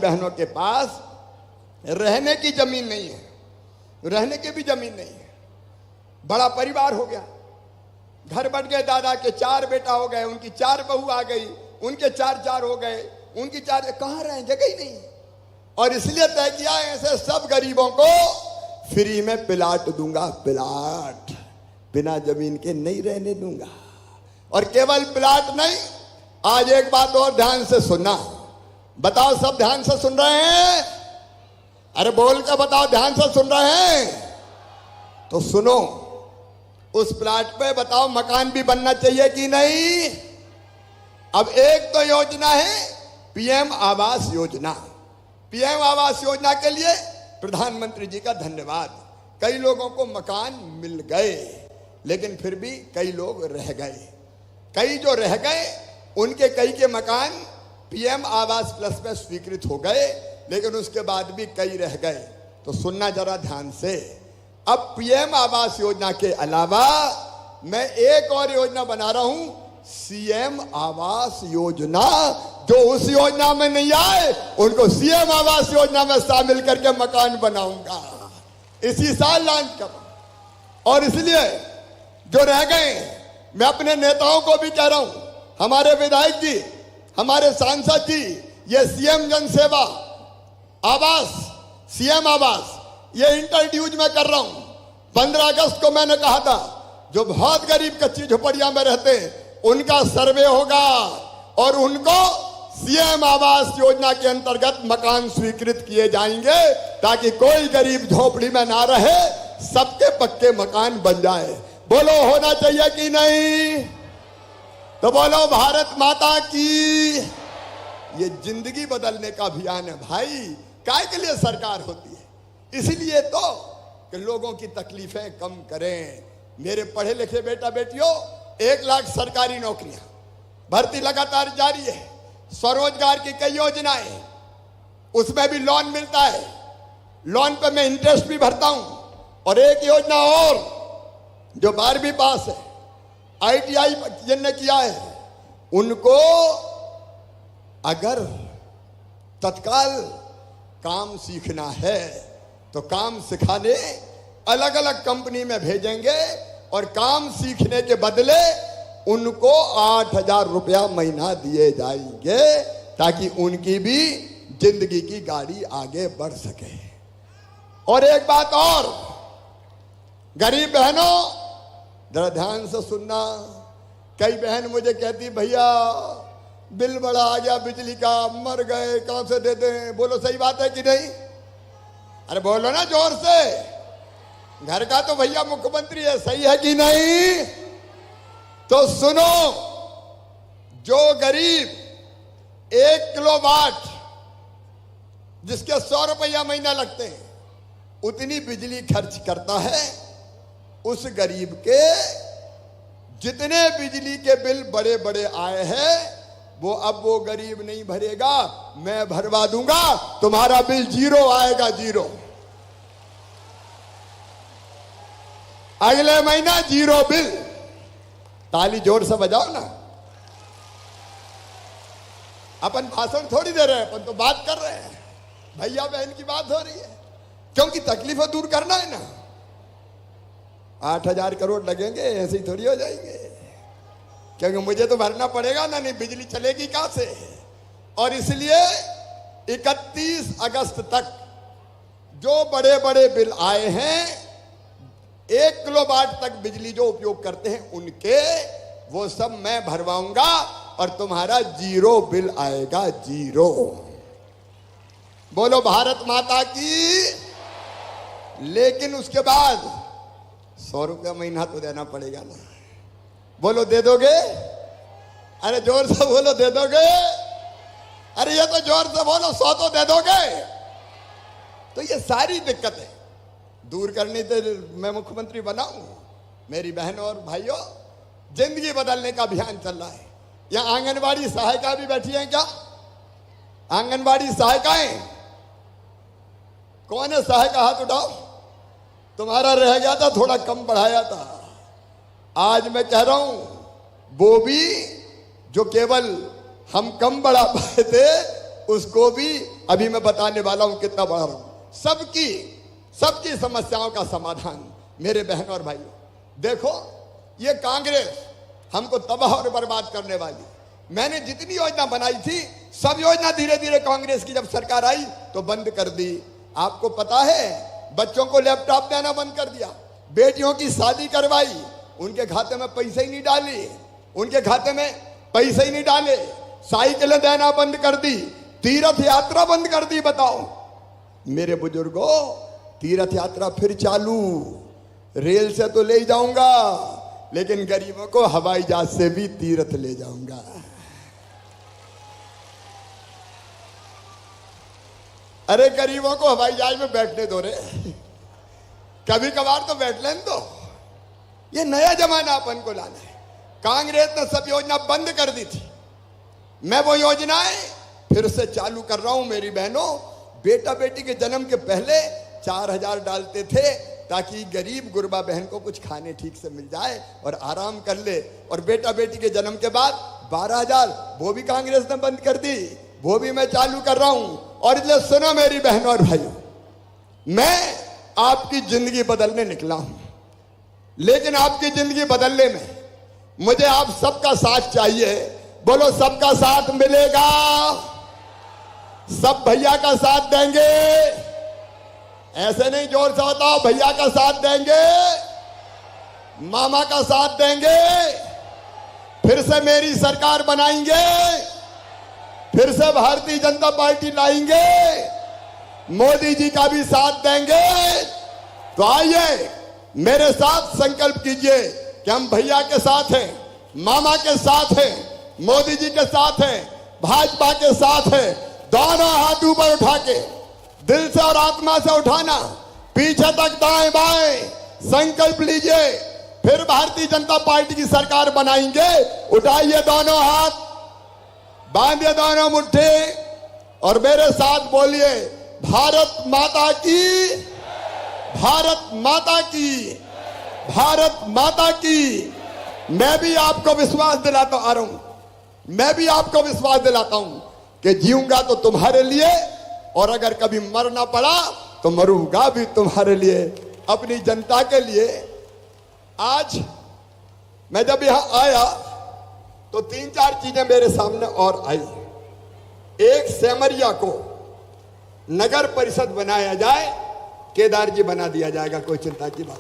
बहनों के पास रहने की जमीन नहीं है, रहने की भी जमीन नहीं है। बड़ा परिवार हो गया, घर बढ़ गए, दादा के 4 बेटा हो गए, उनकी 4 बहू आ गई, उनके 4 हो गए, उनकी 4 कहाँ रहे, जगह ही नहीं। और इसलिए तय किया ऐसे सब गरीबों को फ्री में प्लाट दूंगा, प्लाट, बिना जमीन के नहीं रहने दूंगा। और केवल प्लाट नहीं, आज एक बात और ध्यान से सुनना। बताओ, सब ध्यान से सुन रहे हैं? अरे बोल के बताओ, ध्यान से सुन रहे हैं? तो सुनो, उस प्लाट पे बताओ मकान भी बनना चाहिए कि नहीं? अब एक तो योजना है पीएम आवास योजना। पीएम आवास योजना के लिए प्रधानमंत्री जी का धन्यवाद। कई लोगों को मकान मिल गए, लेकिन फिर भी कई लोग रह गए। कई जो रह गए उनके कई के मकान पीएम आवास प्लस में स्वीकृत हो गए, लेकिन उसके बाद भी कई रह गए। तो सुनना जरा ध्यान से। अब पीएम आवास योजना के अलावा मैं एक और योजना बना रहा हूं, सीएम आवास योजना। जो उस योजना में नहीं आए उनको सीएम आवास योजना में शामिल करके मकान बनाऊंगा, इसी साल लॉन्च करूं। और इसलिए जो रह गए, मैं अपने नेताओं को भी कह रहा हूं, हमारे विधायक जी, हमारे सांसद जी, ये सीएम जन सेवा आवास, सीएम आवास, ये इंट्रोड्यूस मैं कर रहा हूं। 15 अगस्त को मैंने कहा था, जो बहुत गरीब कच्ची झोपड़ियां में रहते हैं उनका सर्वे होगा और उनको सीएम आवास योजना के अंतर्गत मकान स्वीकृत किए जाएंगे, ताकि कोई गरीब झोपड़ी में ना रहे, सबके पक्के मकान बन जाए। बोलो होना चाहिए कि नहीं? तो बोलो भारत माता की। ये जिंदगी बदलने का अभियान है भाई। काय के लिए सरकार होती है? इसलिए तो कि लोगों की तकलीफें कम करें। मेरे पढ़े लिखे बेटा बेटियों, 1 लाख सरकारी नौकरियां, भर्ती लगातार जारी है। स्वरोजगार की कई योजनाएं, उसमें भी लोन मिलता है, लोन पे मैं इंटरेस्ट भी भरता हूं। और एक योजना और, जो 12वीं पास है, ITI जिनने किया है, उनको अगर तत्काल काम सीखना है तो काम सिखाने अलग अलग कंपनी में भेजेंगे और काम सीखने के बदले उनको 8,000 रुपया महीना दिए जाएंगे, ताकि उनकी भी जिंदगी की गाड़ी आगे बढ़ सके। और एक बात और, गरीब बहनों जरा ध्यान से सुनना। कई बहन मुझे कहती, भैया बिल बड़ा आ गया बिजली का, मर गए, कहां से दे दें? बोलो सही बात है कि नहीं? अरे बोलो ना जोर से। घर का तो भैया मुख्यमंत्री है, सही है कि नहीं? तो सुनो, जो गरीब 1 किलोवाट जिसके 100 रुपया महीना लगते हैं, उतनी बिजली खर्च करता है, उस गरीब के जितने बिजली के बिल बड़े बड़े आए हैं, वो अब वो गरीब नहीं भरेगा, मैं भरवा दूंगा। तुम्हारा बिल 0 आएगा, 0। अगले महीना 0 बिल। ताली जोर से बजाओ ना। अपन भाषण थोड़ी दे रहे हैं, अपन तो बात कर रहे हैं। भैया बहन की बात हो रही है, क्योंकि तकलीफें दूर करना है ना। 8,000 करोड़ लगेंगे, ऐसे ही थोड़ी हो जाएंगे, क्योंकि मुझे तो भरना पड़ेगा ना, नहीं बिजली चलेगी कहां से। और इसलिए 31 अगस्त तक जो बड़े बड़े बिल आए हैं, 1 किलोवाट तक बिजली जो उपयोग करते हैं उनके, वो सब मैं भरवाऊंगा और तुम्हारा 0 बिल आएगा, 0। बोलो भारत माता की। लेकिन उसके बाद 100 रुपया महीना तो देना पड़ेगा ना। बोलो दे दोगे? अरे जोर से बोलो, दे दोगे? अरे ये तो जोर से बोलो, 100 तो दे दोगे? तो ये सारी दिक्कतें दूर करनी तो मैं मुख्यमंत्री बनाऊं। मेरी बहनों और भाइयों, जिंदगी बदलने का अभियान चल रहा है। यहां आंगनबाड़ी सहायिका भी बैठी हैं क्या? आंगनबाड़ी सहायिकाएं, कौन है सहायिका? हाथ उठाओ। तुम्हारा रह गया था, थोड़ा कम बढ़ाया था। आज मैं कह रहा हूं, वो भी जो केवल हम कम बढ़ा पाए थे, उसको भी अभी मैं बताने वाला हूं कितना बढ़ा रहा हूं। सबकी समस्याओं का समाधान मेरे बहनों और भाइयों। देखो, ये कांग्रेस हमको तबाह और बर्बाद करने वाली। मैंने जितनी योजना बनाई थी सब योजना धीरे धीरे कांग्रेस की जब सरकार आई तो बंद कर दी। आपको पता है, बच्चों को लैपटॉप देना बंद कर दिया, बेटियों की शादी करवाई, उनके खाते में पैसे ही नहीं डाली, उनके खाते में पैसे ही नहीं डाले, साइकिलें देना बंद कर दी, तीर्थ यात्रा बंद कर दी। बताओ मेरे बुजुर्गों, तीर्थ यात्रा फिर चालू। रेल से तो ले जाऊंगा, लेकिन गरीबों को हवाई जहाज से भी तीर्थ ले जाऊंगा। अरे गरीबों को हवाई जहाज में बैठने दो रे, कभी कभार तो बैठ लें। तो ये नया जमाना अपन को लाना है। कांग्रेस ने सब योजना बंद कर दी थी, मैं वो योजनाएं फिर से चालू कर रहा हूं। मेरी बहनों, बेटा बेटी के जन्म के पहले 4,000 डालते थे ताकि गरीब गुरबा बहन को कुछ खाने ठीक से मिल जाए और आराम कर ले। और बेटा बेटी के जन्म के बाद 12,000 वो भी कांग्रेस ने बंद कर दी, वो भी मैं चालू कर रहा हूं। और इसलिए सुनो मेरी बहनों और भाइयों, मैं आपकी जिंदगी बदलने निकला हूं, लेकिन आपकी जिंदगी बदलने में मुझे आप सबका साथ चाहिए। बोलो, सबका साथ मिलेगा? सब भैया का साथ देंगे? ऐसे नहीं, जोर से बताओ। भैया का साथ देंगे, मामा का साथ देंगे, फिर से मेरी सरकार बनाएंगे, फिर से भारतीय जनता पार्टी लाएंगे, मोदी जी का भी साथ देंगे। तो आइए मेरे साथ संकल्प कीजिए कि हम भैया के साथ हैं, मामा के साथ हैं, मोदी जी के साथ हैं, भाजपा के साथ हैं। दोनों हाथ ऊपर उठा के दिल से और आत्मा से उठाना, पीछे तक दाएं बाएं संकल्प लीजिए, फिर भारतीय जनता पार्टी की सरकार बनाएंगे। उठाइए दोनों हाथ, बांधिए दोनों मुट्ठी और मेरे साथ बोलिए, भारत माता की, भारत माता की, भारत माता की। मैं भी आपको विश्वास दिलाता आ रहा हूं, मैं भी आपको विश्वास दिलाता हूं कि जीऊंगा तो तुम्हारे लिए, और अगर कभी मरना पड़ा तो मरूंगा भी तुम्हारे लिए, अपनी जनता के लिए। आज मैं जब यहां आया तो 3-4 चीजें मेरे सामने और आई। एक, सेमरिया को नगर परिषद बनाया जाए, केदार जी बना दिया जाएगा, कोई चिंता की बात।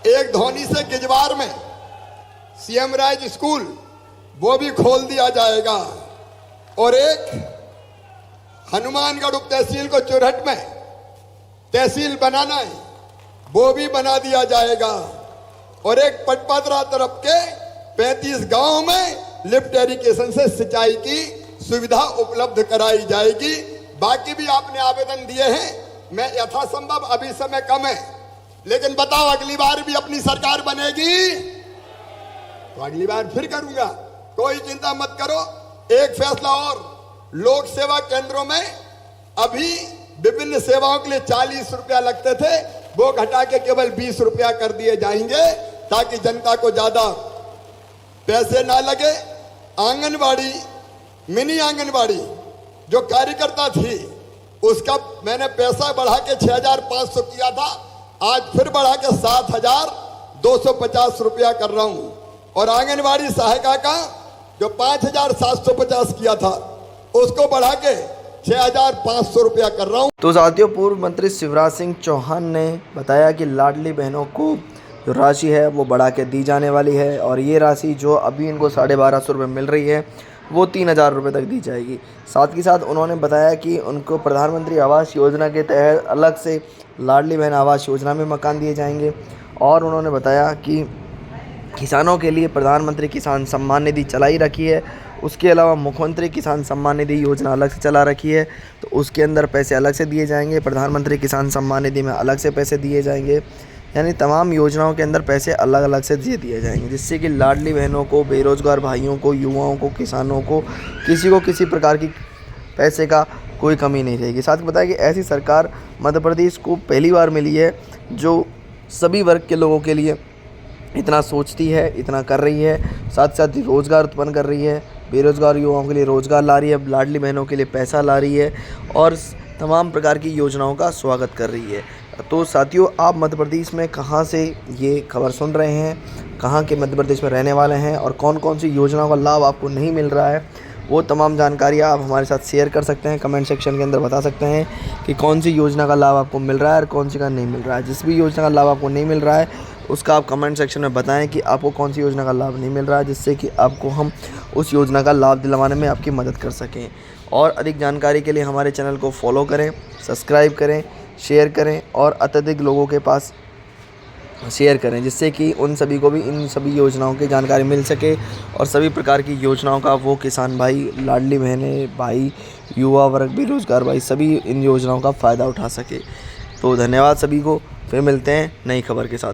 एक, धोनी से गिजवार में सीएम राज स्कूल, वो भी खोल दिया जाएगा। और एक, हनुमानगढ़ उप तहसील को चुरहट में तहसील बनाना है, वो भी बना दिया जाएगा। और एक, पटपदरा तरफ के 35 गांव में लिफ्ट इरिगेशन से सिंचाई की सुविधा उपलब्ध कराई जाएगी। बाकी भी आपने आवेदन दिए हैं, मैं यथासंभव, अभी समय कम है, लेकिन बताओ अगली बार भी अपनी सरकार बनेगी तो अगली बार फिर करूंगा, कोई चिंता मत करो। एक फैसला और, लोक सेवा केंद्रों में अभी विभिन्न सेवाओं के लिए 40 रुपया लगते थे, वो घटा के केवल 20 रुपया कर दिए जाएंगे ताकि जनता को ज्यादा पैसे ना लगे। आंगनबाड़ी, मिनी आंगनबाड़ी जो कार्यकर्ता थी, उसका मैंने पैसा बढ़ा के 6,500 किया था, आज फिर बढ़ा के 7,250 रुपया कर रहा हूं। और आंगनबाड़ी सहायिका का जो 5,750 किया था, उसको बढ़ा के 6,500 रुपया कर रहा हूं। तो साथियों, पूर्व मंत्री शिवराज सिंह चौहान ने बताया कि लाडली बहनों को जो राशि है वो बढ़ा के दी जाने वाली है, और ये राशि जो अभी इनको 1250 रुपये मिल रही है वो 3,000 रुपये तक दी जाएगी। साथ ही साथ उन्होंने बताया कि उनको प्रधानमंत्री आवास योजना के तहत अलग से लाडली बहन आवास योजना में मकान दिए जाएंगे। और उन्होंने बताया कि किसानों के लिए प्रधानमंत्री किसान सम्मान निधि चलाई रखी है, उसके अलावा मुख्यमंत्री किसान सम्मान निधि योजना अलग से चला रखी है, तो उसके अंदर पैसे अलग से दिए जाएंगे। प्रधानमंत्री किसान सम्मान निधि में अलग से पैसे दिए जाएंगे, यानी तमाम योजनाओं के अंदर पैसे अलग अलग से दिए जाएंगे, जिससे कि लाडली बहनों को, बेरोजगार भाइयों को, युवाओं को, किसानों को किसी प्रकार की पैसे का कोई कमी नहीं रहेगी। साथ ही बताया कि ऐसी सरकार मध्य प्रदेश को पहली बार मिली है जो सभी वर्ग के लोगों के लिए इतना सोचती है, इतना कर रही है, साथ साथ रोज़गार उत्पन्न कर रही है, बेरोज़गार युवाओं के लिए रोज़गार ला रही है, लाडली बहनों के लिए पैसा ला रही है और तमाम प्रकार की योजनाओं का स्वागत कर रही है। तो साथियों, आप मध्य प्रदेश में कहाँ से ये खबर सुन रहे हैं, कहाँ के मध्य प्रदेश में रहने वाले हैं और कौन कौन सी योजनाओं का लाभ आपको नहीं मिल रहा है, वो तमाम जानकारियाँ आप हमारे साथ शेयर कर सकते हैं। कमेंट सेक्शन के अंदर बता सकते हैं कि कौन सी योजना का लाभ आपको मिल रहा है और कौन सी का नहीं मिल रहा है। जिस भी योजना का लाभ आपको नहीं मिल रहा है उसका आप कमेंट सेक्शन में बताएं कि आपको कौन सी योजना का लाभ नहीं मिल रहा है, जिससे कि आपको हम उस योजना का लाभ दिलवाने में आपकी मदद कर सकें। और अधिक जानकारी के लिए हमारे चैनल को फॉलो करें, सब्सक्राइब करें, शेयर करें और अत्यधिक लोगों के पास शेयर करें, जिससे कि उन सभी को भी इन सभी योजनाओं की जानकारी मिल सके और सभी प्रकार की योजनाओं का वो किसान भाई, लाडली बहनें भाई, युवा वर्ग, बेरोज़गार भाई सभी इन योजनाओं का फ़ायदा उठा सके। तो धन्यवाद सभी को, फिर मिलते हैं नई खबर के साथ।